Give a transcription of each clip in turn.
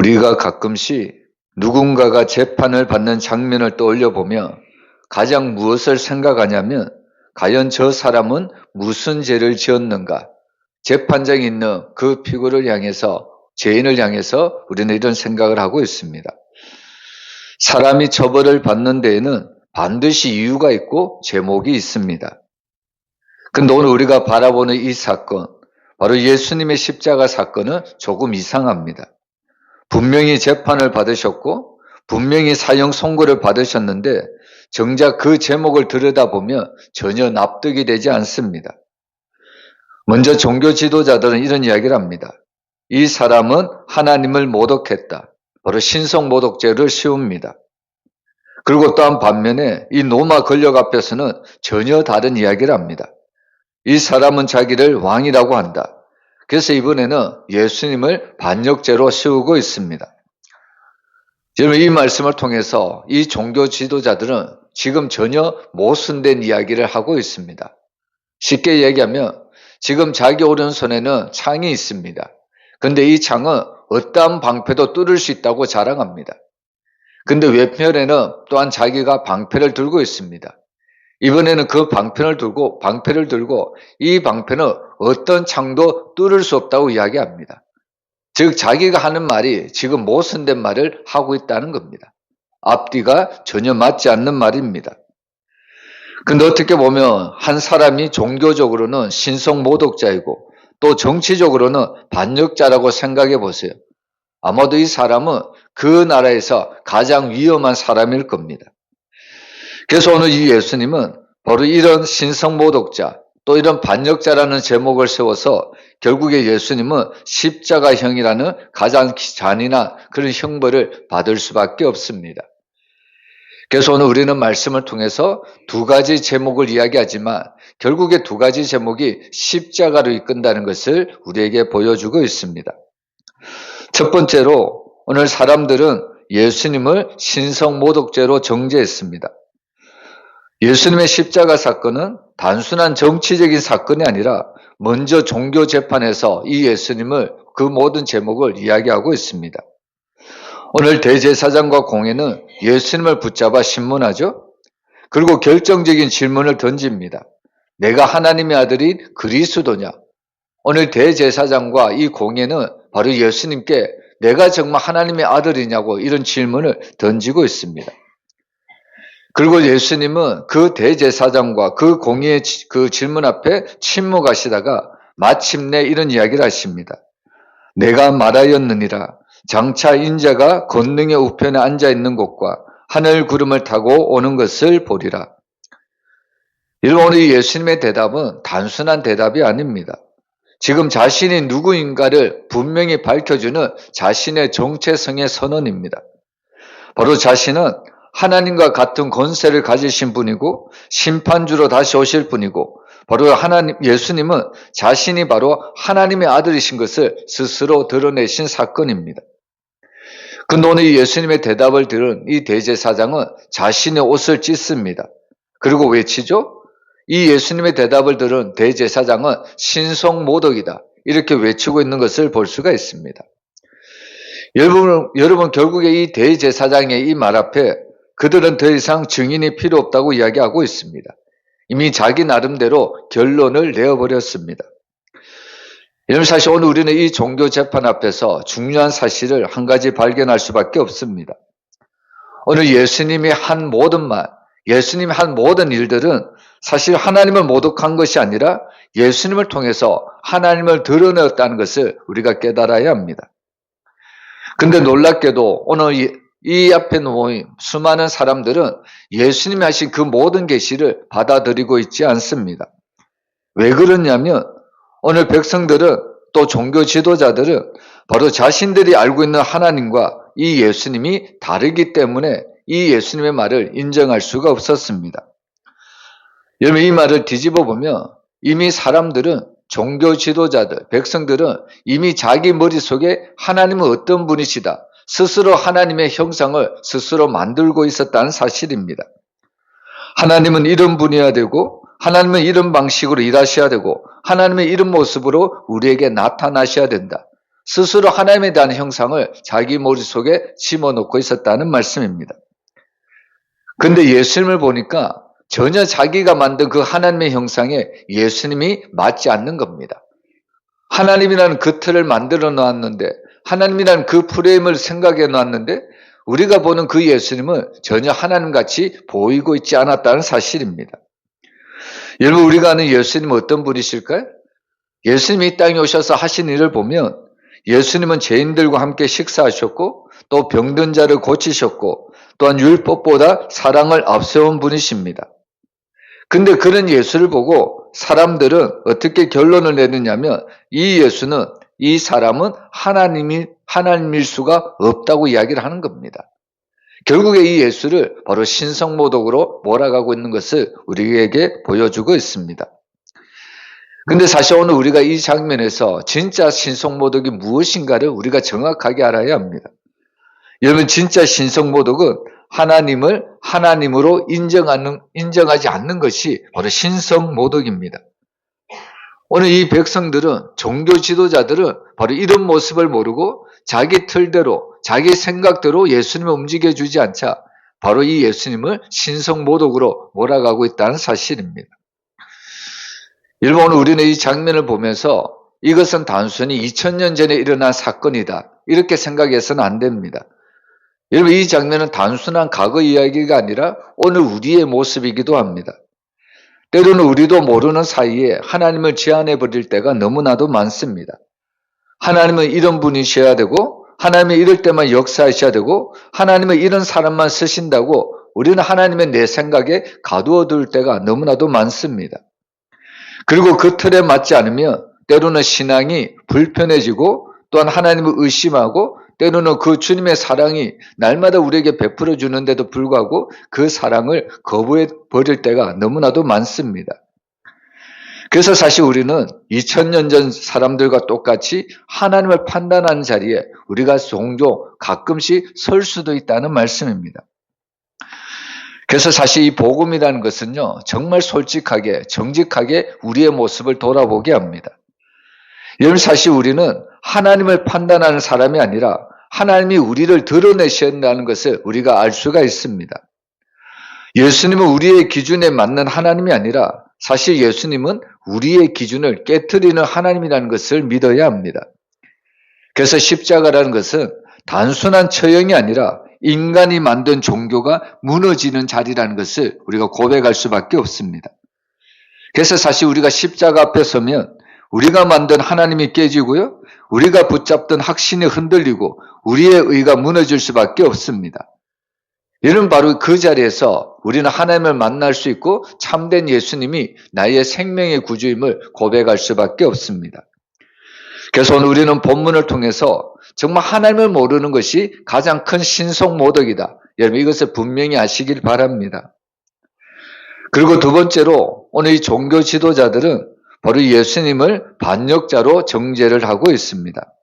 우리가 가끔씩 누군가가 재판을 받는 장면을 떠올려 보며 가장 무엇을 생각하냐면 과연 저 사람은 무슨 죄를 지었는가? 재판장에 있는 그 피고를 향해서 죄인을 향해서 우리는 이런 생각을 하고 있습니다. 사람이 처벌을 받는 데에는 반드시 이유가 있고 제목이 있습니다. 근데 오늘 우리가 바라보는 이 사건, 바로 예수님의 십자가 사건은 조금 이상합니다. 분명히 재판을 받으셨고 분명히 사형 선고를 받으셨는데 정작 그 제목을 들여다보면 전혀 납득이 되지 않습니다. 먼저 종교 지도자들은 이런 이야기를 합니다. 이 사람은 하나님을 모독했다. 바로 신성모독죄를 씌웁니다. 그리고 또한 반면에 이 로마 권력 앞에서는 전혀 다른 이야기를 합니다. 이 사람은 자기를 왕이라고 한다. 그래서 이번에는 예수님을 반역죄로 씌우고 있습니다. 여러분, 이 말씀을 통해서 이 종교 지도자들은 지금 전혀 모순된 이야기를 하고 있습니다. 쉽게 얘기하면 지금 자기 오른손에는 창이 있습니다. 그런데 이 창은 어떠한 방패도 뚫을 수 있다고 자랑합니다. 근데 왼편에는 또한 자기가 방패를 들고 있습니다. 이번에는 그 방패를 들고 이 방패는 어떤 창도 뚫을 수 없다고 이야기합니다. 즉 자기가 하는 말이 지금 모순된 말을 하고 있다는 겁니다. 앞뒤가 전혀 맞지 않는 말입니다. 근데 어떻게 보면 한 사람이 종교적으로는 신성모독자이고 또 정치적으로는 반역자라고 생각해 보세요. 아마도 이 사람은 그 나라에서 가장 위험한 사람일 겁니다. 그래서 오늘 이 예수님은 바로 이런 신성모독자 또 이런 반역자라는 제목을 세워서 결국에 예수님은 십자가형이라는 가장 잔인한 그런 형벌을 받을 수밖에 없습니다. 그래서 오늘 우리는 말씀을 통해서 두 가지 제목을 이야기하지만 결국에 두 가지 제목이 십자가로 이끈다는 것을 우리에게 보여주고 있습니다. 첫 번째로 오늘 사람들은 예수님을 신성모독죄로 정죄했습니다. 예수님의 십자가 사건은 단순한 정치적인 사건이 아니라 먼저 종교 재판에서 이 예수님을 그 모든 제목을 이야기하고 있습니다. 오늘 대제사장과 공회는 예수님을 붙잡아 신문하죠. 그리고 결정적인 질문을 던집니다. 내가 하나님의 아들인 그리스도냐? 오늘 대제사장과 이 공회는 바로 예수님께 내가 정말 하나님의 아들이냐고 이런 질문을 던지고 있습니다. 그리고 예수님은 그 대제사장과 그 공의의 그 질문 앞에 침묵하시다가 마침내 이런 이야기를 하십니다. 내가 말하였느니라. 장차 인자가 권능의 우편에 앉아있는 곳과 하늘 구름을 타고 오는 것을 보리라. 오늘 예수님의 대답은 단순한 대답이 아닙니다. 지금 자신이 누구인가를 분명히 밝혀주는 자신의 정체성의 선언입니다. 바로 자신은 하나님과 같은 권세를 가지신 분이고 심판주로 다시 오실 분이고 바로 예수님은 자신이 바로 하나님의 아들이신 것을 스스로 드러내신 사건입니다. 근데 오늘 예수님의 대답을 들은 이 대제사장은 자신의 옷을 찢습니다. 그리고 외치죠? 이 예수님의 대답을 들은 대제사장은 신성모독이다. 이렇게 외치고 있는 것을 볼 수가 있습니다. 여러분 결국에 이 대제사장의 이 말 앞에 그들은 더 이상 증인이 필요 없다고 이야기하고 있습니다. 이미 자기 나름대로 결론을 내어버렸습니다. 여러분 사실 오늘 우리는 이 종교 재판 앞에서 중요한 사실을 한 가지 발견할 수밖에 없습니다. 오늘 예수님이 한 모든 말, 예수님이 한 모든 일들은 사실 하나님을 모독한 것이 아니라 예수님을 통해서 하나님을 드러내었다는 것을 우리가 깨달아야 합니다. 근데 놀랍게도 오늘 이 앞에 모인 수많은 사람들은 예수님이 하신 그 모든 계시를 받아들이고 있지 않습니다. 왜 그러냐면 오늘 백성들은 또 종교 지도자들은 바로 자신들이 알고 있는 하나님과 이 예수님이 다르기 때문에 이 예수님의 말을 인정할 수가 없었습니다. 여러분 이 말을 뒤집어 보면 이미 사람들은 종교 지도자들, 백성들은 이미 자기 머릿속에 하나님은 어떤 분이시다. 스스로 하나님의 형상을 스스로 만들고 있었다는 사실입니다. 하나님은 이런 분이어야 되고 하나님은 이런 방식으로 일하셔야 되고 하나님의 이런 모습으로 우리에게 나타나셔야 된다. 스스로 하나님에 대한 형상을 자기 머릿속에 집어넣고 있었다는 말씀입니다. 근데 예수님을 보니까 전혀 자기가 만든 그 하나님의 형상에 예수님이 맞지 않는 겁니다. 하나님이라는 그 틀을 만들어 놨는데, 하나님이라는 그 프레임을 생각해 놨는데, 우리가 보는 그 예수님은 전혀 하나님같이 보이고 있지 않았다는 사실입니다. 여러분, 우리가 아는 예수님은 어떤 분이실까요? 예수님이 이 땅에 오셔서 하신 일을 보면 예수님은 죄인들과 함께 식사하셨고 또 병든 자를 고치셨고 또한 율법보다 사랑을 앞세운 분이십니다. 근데 그런 예수를 보고 사람들은 어떻게 결론을 내느냐면 이 예수는, 이 사람은 하나님일 수가 없다고 이야기를 하는 겁니다. 결국에 이 예수를 바로 신성모독으로 몰아가고 있는 것을 우리에게 보여주고 있습니다. 근데 사실 오늘 우리가 이 장면에서 진짜 신성모독이 무엇인가를 우리가 정확하게 알아야 합니다. 여러분, 진짜 신성모독은 하나님을 하나님으로 인정하지 않는 것이 바로 신성모독입니다. 오늘 이 백성들은, 종교 지도자들은 바로 이런 모습을 모르고 자기 틀대로, 자기 생각대로 예수님을 움직여주지 않자 바로 이 예수님을 신성모독으로 몰아가고 있다는 사실입니다. 여러분, 오늘 우리는 이 장면을 보면서 이것은 단순히 2000년 전에 일어난 사건이다, 이렇게 생각해서는 안 됩니다. 여러분, 이 장면은 단순한 과거 이야기가 아니라 오늘 우리의 모습이기도 합니다. 때로는 우리도 모르는 사이에 하나님을 제한해 버릴 때가 너무나도 많습니다. 하나님은 이런 분이셔야 되고, 하나님은 이럴 때만 역사하셔야 되고, 하나님은 이런 사람만 쓰신다고 우리는 하나님의 내 생각에 가두어 둘 때가 너무나도 많습니다. 그리고 그 틀에 맞지 않으면 때로는 신앙이 불편해지고 또한 하나님을 의심하고 때로는 그 주님의 사랑이 날마다 우리에게 베풀어 주는데도 불구하고 그 사랑을 거부해 버릴 때가 너무나도 많습니다. 그래서 사실 우리는 2000년 전 사람들과 똑같이 하나님을 판단하는 자리에 우리가 종종 가끔씩 설 수도 있다는 말씀입니다. 그래서 사실 이 복음이라는 것은요, 정말 솔직하게, 정직하게 우리의 모습을 돌아보게 합니다. 여러분, 사실 우리는 하나님을 판단하는 사람이 아니라 하나님이 우리를 드러내셔야 한다는 것을 우리가 알 수가 있습니다. 예수님은 우리의 기준에 맞는 하나님이 아니라 사실 예수님은 우리의 기준을 깨트리는 하나님이라는 것을 믿어야 합니다. 그래서 십자가라는 것은 단순한 처형이 아니라 인간이 만든 종교가 무너지는 자리라는 것을 우리가 고백할 수밖에 없습니다. 그래서 사실 우리가 십자가 앞에 서면 우리가 만든 하나님이 깨지고요, 우리가 붙잡던 확신이 흔들리고 우리의 의가 무너질 수밖에 없습니다. 이는 바로 그 자리에서 우리는 하나님을 만날 수 있고 참된 예수님이 나의 생명의 구주임을 고백할 수밖에 없습니다. 그래서 오늘 우리는 본문을 통해서 정말 하나님을 모르는 것이 가장 큰 신성모독이다, 여러분 이것을 분명히 아시길 바랍니다. 그리고 두 번째로 오늘 이 종교 지도자들은 바로 예수님을 반역자로 정죄를 하고 있습니다.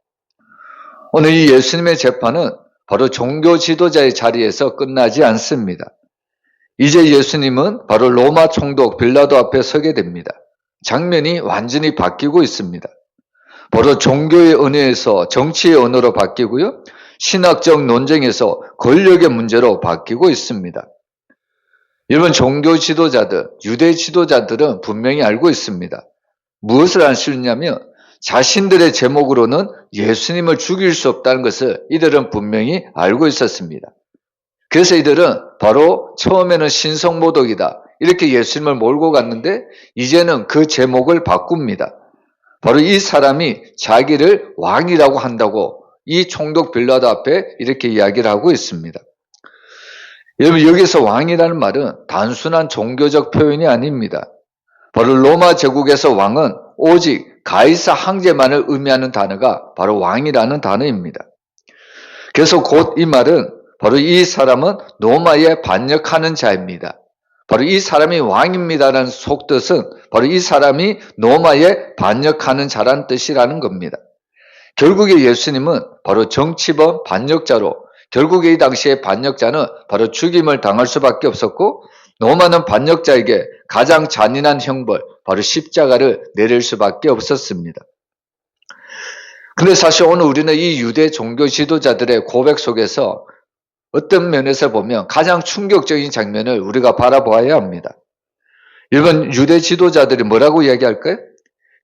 오늘 이 예수님의 재판은 바로 종교 지도자의 자리에서 끝나지 않습니다. 이제 예수님은 바로 로마 총독 빌라도 앞에 서게 됩니다. 장면이 완전히 바뀌고 있습니다. 바로 종교의 언어에서 정치의 언어로 바뀌고요, 신학적 논쟁에서 권력의 문제로 바뀌고 있습니다. 여러분, 종교 지도자들, 유대 지도자들은 분명히 알고 있습니다. 무엇을 알 수 있냐면 자신들의 제목으로는 예수님을 죽일 수 없다는 것을 이들은 분명히 알고 있었습니다. 그래서 이들은 바로 처음에는 신성모독이다, 이렇게 예수님을 몰고 갔는데 이제는 그 제목을 바꿉니다. 바로 이 사람이 자기를 왕이라고 한다고 이 총독 빌라도 앞에 이렇게 이야기를 하고 있습니다. 여러분, 여기서 왕이라는 말은 단순한 종교적 표현이 아닙니다. 바로 로마 제국에서 왕은 오직 가이사 황제만을 의미하는 단어가 바로 왕이라는 단어입니다. 그래서 곧 이 말은 바로 이 사람은 로마에 반역하는 자입니다. 바로 이 사람이 왕입니다라는 속뜻은 바로 이 사람이 로마에 반역하는 자란 뜻이라는 겁니다. 결국에 예수님은 바로 정치범 반역자로, 결국에 이 당시에 반역자는 바로 죽임을 당할 수밖에 없었고 로마는 반역자에게 가장 잔인한 형벌, 바로 십자가를 내릴 수밖에 없었습니다. 근데 사실 오늘 우리는 이 유대 종교 지도자들의 고백 속에서 어떤 면에서 보면 가장 충격적인 장면을 우리가 바라보아야 합니다. 여러분, 유대 지도자들이 뭐라고 이야기할까요?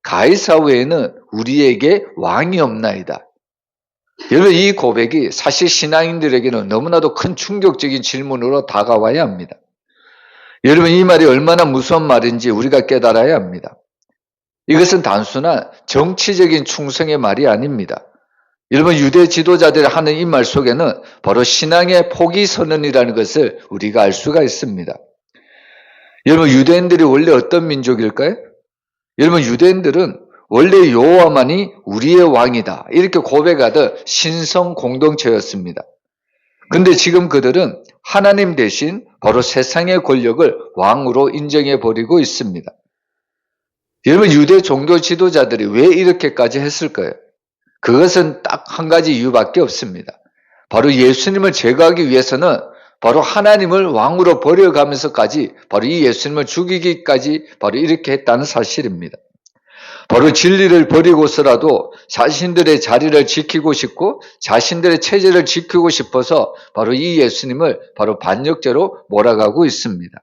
가이사 외에는 우리에게 왕이 없나이다. 여러분, 이 고백이 사실 신앙인들에게는 너무나도 큰 충격적인 질문으로 다가와야 합니다. 여러분, 이 말이 얼마나 무서운 말인지 우리가 깨달아야 합니다. 이것은 단순한 정치적인 충성의 말이 아닙니다. 여러분, 유대 지도자들이 하는 이 말 속에는 바로 신앙의 포기 선언이라는 것을 우리가 알 수가 있습니다. 여러분, 유대인들이 원래 어떤 민족일까요? 여러분, 유대인들은 원래 여호와만이 우리의 왕이다, 이렇게 고백하던 신성 공동체였습니다. 근데 지금 그들은 하나님 대신 바로 세상의 권력을 왕으로 인정해 버리고 있습니다. 여러분, 유대 종교 지도자들이 왜 이렇게까지 했을까요? 그것은 딱 한 가지 이유밖에 없습니다. 바로 예수님을 제거하기 위해서는 바로 하나님을 왕으로 버려가면서까지 바로 이 예수님을 죽이기까지 바로 이렇게 했다는 사실입니다. 바로 진리를 버리고서라도 자신들의 자리를 지키고 싶고 자신들의 체제를 지키고 싶어서 바로 이 예수님을 바로 반역죄로 몰아가고 있습니다.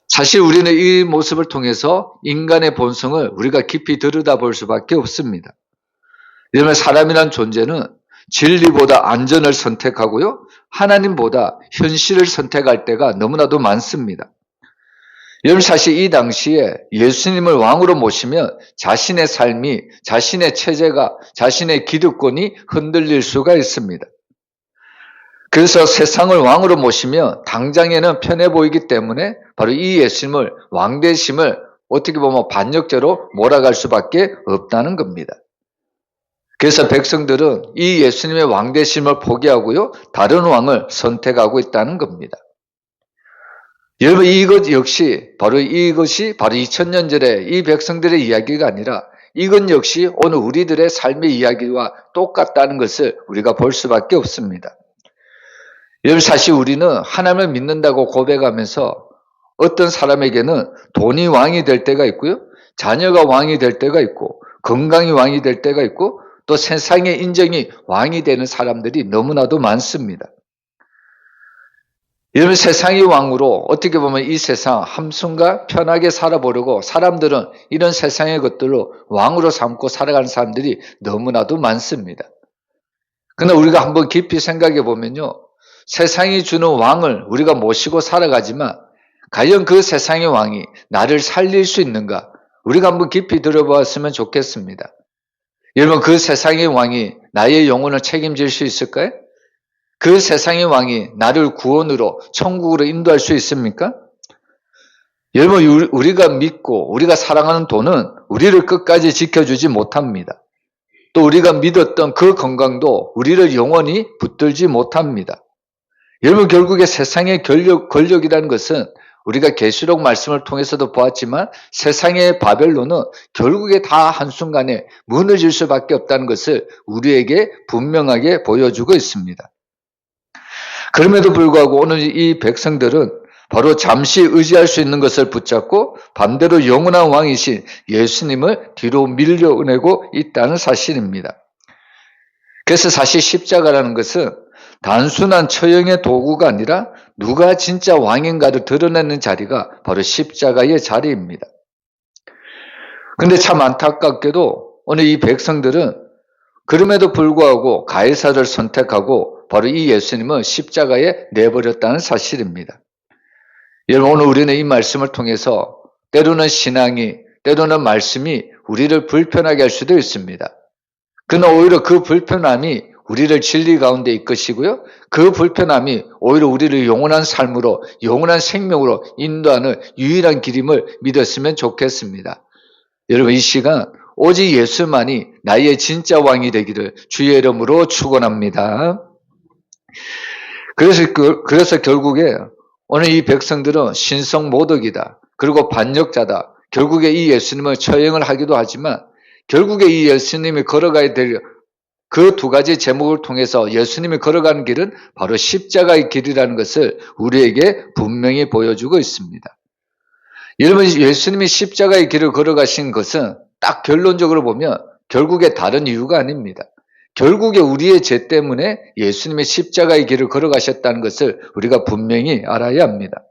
사실 우리는 이 모습을 통해서 인간의 본성을 우리가 깊이 들여다볼 수밖에 없습니다. 왜냐하면 사람이란 존재는 진리보다 안전을 선택하고요, 하나님보다 현실을 선택할 때가 너무나도 많습니다. 여러분, 사실 이 당시에 예수님을 왕으로 모시면 자신의 삶이, 자신의 체제가, 자신의 기득권이 흔들릴 수가 있습니다. 그래서 세상을 왕으로 모시면 당장에는 편해 보이기 때문에 바로 이 예수님을, 왕되심을 어떻게 보면 반역죄로 몰아갈 수밖에 없다는 겁니다. 그래서 백성들은 이 예수님의 왕되심을 포기하고요, 다른 왕을 선택하고 있다는 겁니다. 여러분, 이것 역시 이것이 바로 2000년 전에 이 백성들의 이야기가 아니라 이건 역시 오늘 우리들의 삶의 이야기와 똑같다는 것을 우리가 볼 수밖에 없습니다. 여러분, 사실 우리는 하나님을 믿는다고 고백하면서 어떤 사람에게는 돈이 왕이 될 때가 있고요, 자녀가 왕이 될 때가 있고, 건강이 왕이 될 때가 있고, 또 세상의 인정이 왕이 되는 사람들이 너무나도 많습니다. 여러분, 세상이 왕으로 어떻게 보면 이 세상 함순간 편하게 살아보려고 사람들은 이런 세상의 것들로 왕으로 삼고 살아가는 사람들이 너무나도 많습니다. 그러나 우리가 한번 깊이 생각해 보면요, 세상이 주는 왕을 우리가 모시고 살아가지만 과연 그 세상의 왕이 나를 살릴 수 있는가? 우리가 한번 깊이 들어보았으면 좋겠습니다. 여러분, 그 세상의 왕이 나의 영혼을 책임질 수 있을까요? 그 세상의 왕이 나를 구원으로 천국으로 인도할 수 있습니까? 여러분, 우리가 믿고 우리가 사랑하는 돈은 우리를 끝까지 지켜주지 못합니다. 또 우리가 믿었던 그 건강도 우리를 영원히 붙들지 못합니다. 여러분, 결국에 세상의 권력이라는 것은 우리가 계시록 말씀을 통해서도 보았지만 세상의 바벨론은 결국에 다 한순간에 무너질 수밖에 없다는 것을 우리에게 분명하게 보여주고 있습니다. 그럼에도 불구하고 오늘 이 백성들은 바로 잠시 의지할 수 있는 것을 붙잡고 반대로 영원한 왕이신 예수님을 뒤로 밀려내고 있다는 사실입니다. 그래서 사실 십자가라는 것은 단순한 처형의 도구가 아니라 누가 진짜 왕인가를 드러내는 자리가 바로 십자가의 자리입니다. 그런데 참 안타깝게도 오늘 이 백성들은 그럼에도 불구하고 가이사를 선택하고 바로 이 예수님을 십자가에 내버렸다는 사실입니다. 여러분, 오늘 우리는 이 말씀을 통해서 때로는 신앙이, 때로는 말씀이 우리를 불편하게 할 수도 있습니다. 그러나 오히려 그 불편함이 우리를 진리 가운데 이끄시고요, 그 불편함이 오히려 우리를 영원한 삶으로, 영원한 생명으로 인도하는 유일한 길임을 믿었으면 좋겠습니다. 여러분, 이 시간 오직 예수만이 나의 진짜 왕이 되기를 주의 이름으로 축원합니다. 그래서 결국에 오늘 이 백성들은 신성 모독이다, 그리고 반역자다, 결국에 이 예수님을 처형을 하기도 하지만 결국에 이 예수님이 걸어가야 될 그 두 가지 제목을 통해서 예수님이 걸어가는 길은 바로 십자가의 길이라는 것을 우리에게 분명히 보여주고 있습니다. 여러분, 예수님이 십자가의 길을 걸어가신 것은 딱 결론적으로 보면 결국에 다른 이유가 아닙니다. 결국에 우리의 죄 때문에 예수님의 십자가의 길을 걸어가셨다는 것을 우리가 분명히 알아야 합니다.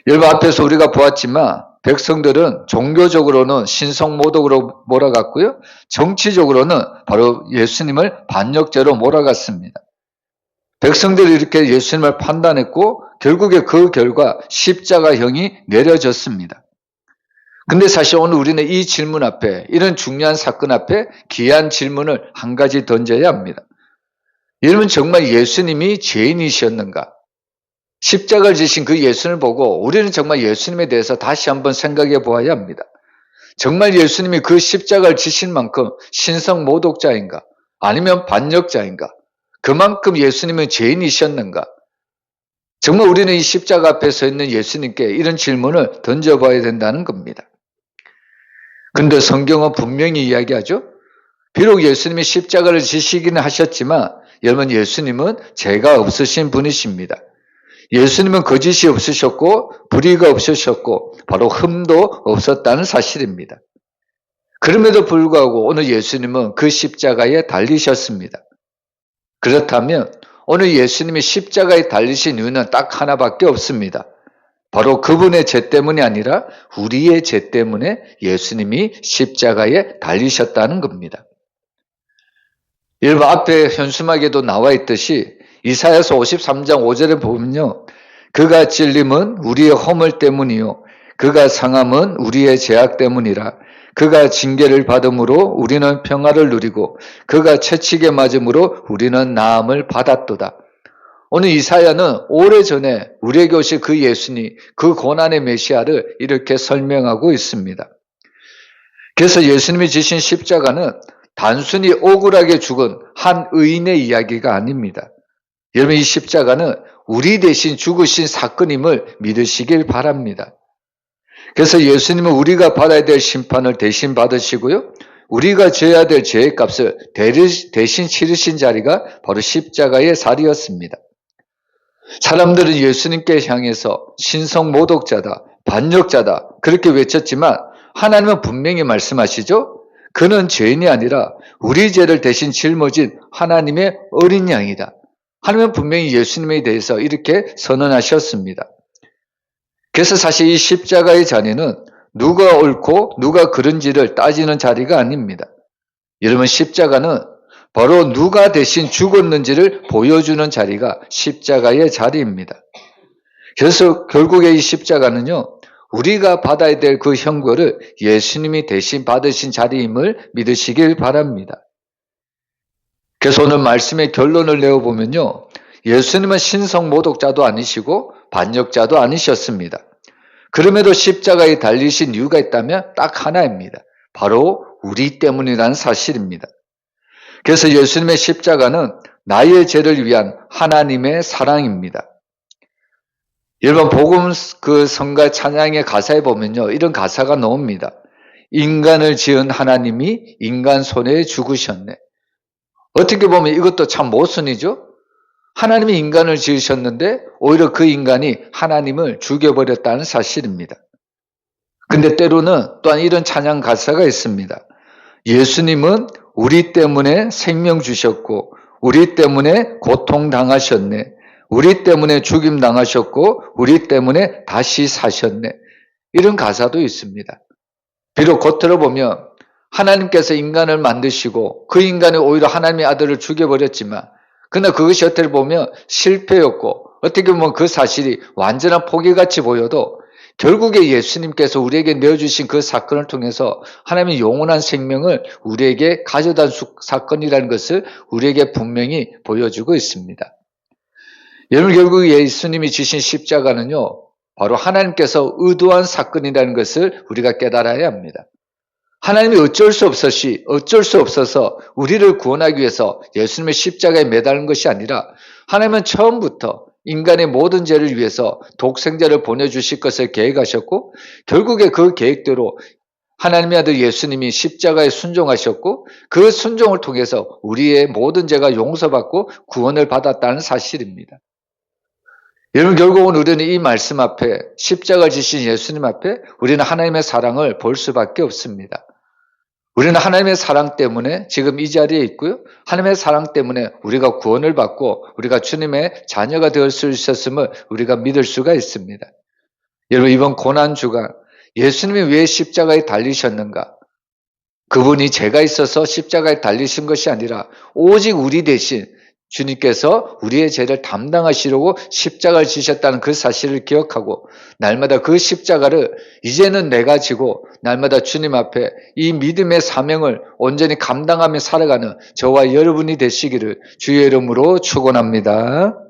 여러분 앞에서 우리가 보았지만 백성들은 종교적으로는 신성모독으로 몰아갔고요. 정치적으로는 바로 예수님을 반역죄로 몰아갔습니다. 백성들이 이렇게 예수님을 판단했고 결국에 그 결과 십자가형이 내려졌습니다. 근데 사실 오늘 우리는 이 질문 앞에, 이런 중요한 사건 앞에 귀한 질문을 한 가지 던져야 합니다. 여러분 정말 예수님이 죄인이셨는가? 십자가를 지신 그 예수님을 보고 우리는 정말 예수님에 대해서 다시 한번 생각해 보아야 합니다. 정말 예수님이 그 십자가를 지신 만큼 신성모독자인가? 아니면 반역자인가? 그만큼 예수님은 죄인이셨는가? 정말 우리는 이 십자가 앞에 서 있는 예수님께 이런 질문을 던져봐야 된다는 겁니다. 근데 성경은 분명히 이야기하죠. 비록 예수님이 십자가를 지시기는 하셨지만 여러분 예수님은 죄가 없으신 분이십니다. 예수님은 거짓이 없으셨고 불의가 없으셨고 바로 흠도 없었다는 사실입니다. 그럼에도 불구하고 오늘 예수님은 그 십자가에 달리셨습니다. 그렇다면 오늘 예수님이 십자가에 달리신 이유는 딱 하나밖에 없습니다. 바로 그분의 죄 때문이 아니라 우리의 죄 때문에 예수님이 십자가에 달리셨다는 겁니다. 여러분 앞에 현수막에도 나와 있듯이 이사야서 53장 5절에 보면요. 그가 찔림은 우리의 허물 때문이요. 그가 상함은 우리의 죄악 때문이라. 그가 징계를 받음으로 우리는 평화를 누리고 그가 채찍에 맞음으로 우리는 나음을 받았도다. 오늘 이사야는 오래전에 우리에게 오신 그 예수님, 그 고난의 메시아를 이렇게 설명하고 있습니다. 그래서 예수님이 지신 십자가는 단순히 억울하게 죽은 한 의인의 이야기가 아닙니다. 여러분 이 십자가는 우리 대신 죽으신 사건임을 믿으시길 바랍니다. 그래서 예수님은 우리가 받아야 될 심판을 대신 받으시고요. 우리가 져야 될 죄의 값을 대신 치르신 자리가 바로 십자가의 자리였습니다. 사람들은 예수님께 향해서 신성모독자다, 반역자다 그렇게 외쳤지만 하나님은 분명히 말씀하시죠. 그는 죄인이 아니라 우리 죄를 대신 짊어진 하나님의 어린 양이다. 하나님은 분명히 예수님에 대해서 이렇게 선언하셨습니다. 그래서 사실 이 십자가의 자리는 누가 옳고 누가 그른지를 따지는 자리가 아닙니다. 여러분 십자가는 바로 누가 대신 죽었는지를 보여주는 자리가 십자가의 자리입니다. 그래서 결국에 이 십자가는요. 우리가 받아야 될 그 형벌을 예수님이 대신 받으신 자리임을 믿으시길 바랍니다. 그래서 오늘 말씀의 결론을 내어보면요. 예수님은 신성모독자도 아니시고 반역자도 아니셨습니다. 그럼에도 십자가에 달리신 이유가 있다면 딱 하나입니다. 바로 우리 때문이라는 사실입니다. 그래서 예수님의 십자가는 나의 죄를 위한 하나님의 사랑입니다. 여러분 복음 그 성가 찬양의 가사에 보면요. 이런 가사가 나옵니다. 인간을 지은 하나님이 인간 손에 죽으셨네. 어떻게 보면 이것도 참 모순이죠. 하나님이 인간을 지으셨는데 오히려 그 인간이 하나님을 죽여버렸다는 사실입니다. 근데 때로는 또한 이런 찬양 가사가 있습니다. 예수님은 우리 때문에 생명 주셨고 우리 때문에 고통당하셨네. 우리 때문에 죽임당하셨고 우리 때문에 다시 사셨네. 이런 가사도 있습니다. 비록 겉으로 보면 하나님께서 인간을 만드시고 그 인간이 오히려 하나님의 아들을 죽여버렸지만 그러나 그것이 어떻게 보면 실패였고 어떻게 보면 그 사실이 완전한 포기같이 보여도 결국에 예수님께서 우리에게 내어주신 그 사건을 통해서 하나님의 영원한 생명을 우리에게 가져다 준 사건이라는 것을 우리에게 분명히 보여주고 있습니다. 여러분 결국 예수님이 지신 십자가는요. 바로 하나님께서 의도한 사건이라는 것을 우리가 깨달아야 합니다. 하나님이 어쩔 수 없어서 우리를 구원하기 위해서 예수님의 십자가에 매달린 것이 아니라 하나님은 처음부터 인간의 모든 죄를 위해서 독생자를 보내주실 것을 계획하셨고 결국에 그 계획대로 하나님의 아들 예수님이 십자가에 순종하셨고 그 순종을 통해서 우리의 모든 죄가 용서받고 구원을 받았다는 사실입니다. 여러분 결국은 우리는 이 말씀 앞에 십자가 지신 예수님 앞에 우리는 하나님의 사랑을 볼 수밖에 없습니다. 우리는 하나님의 사랑 때문에 지금 이 자리에 있고요. 하나님의 사랑 때문에 우리가 구원을 받고 우리가 주님의 자녀가 되을 수 있었음을 우리가 믿을 수가 있습니다. 여러분, 이번 고난주간 예수님이 왜 십자가에 달리셨는가? 그분이 죄가 있어서 십자가에 달리신 것이 아니라 오직 우리 대신 주님께서 우리의 죄를 담당하시려고 십자가를 지셨다는 그 사실을 기억하고 날마다 그 십자가를 이제는 내가 지고 날마다 주님 앞에 이 믿음의 사명을 온전히 감당하며 살아가는 저와 여러분이 되시기를 주의 이름으로 축원합니다.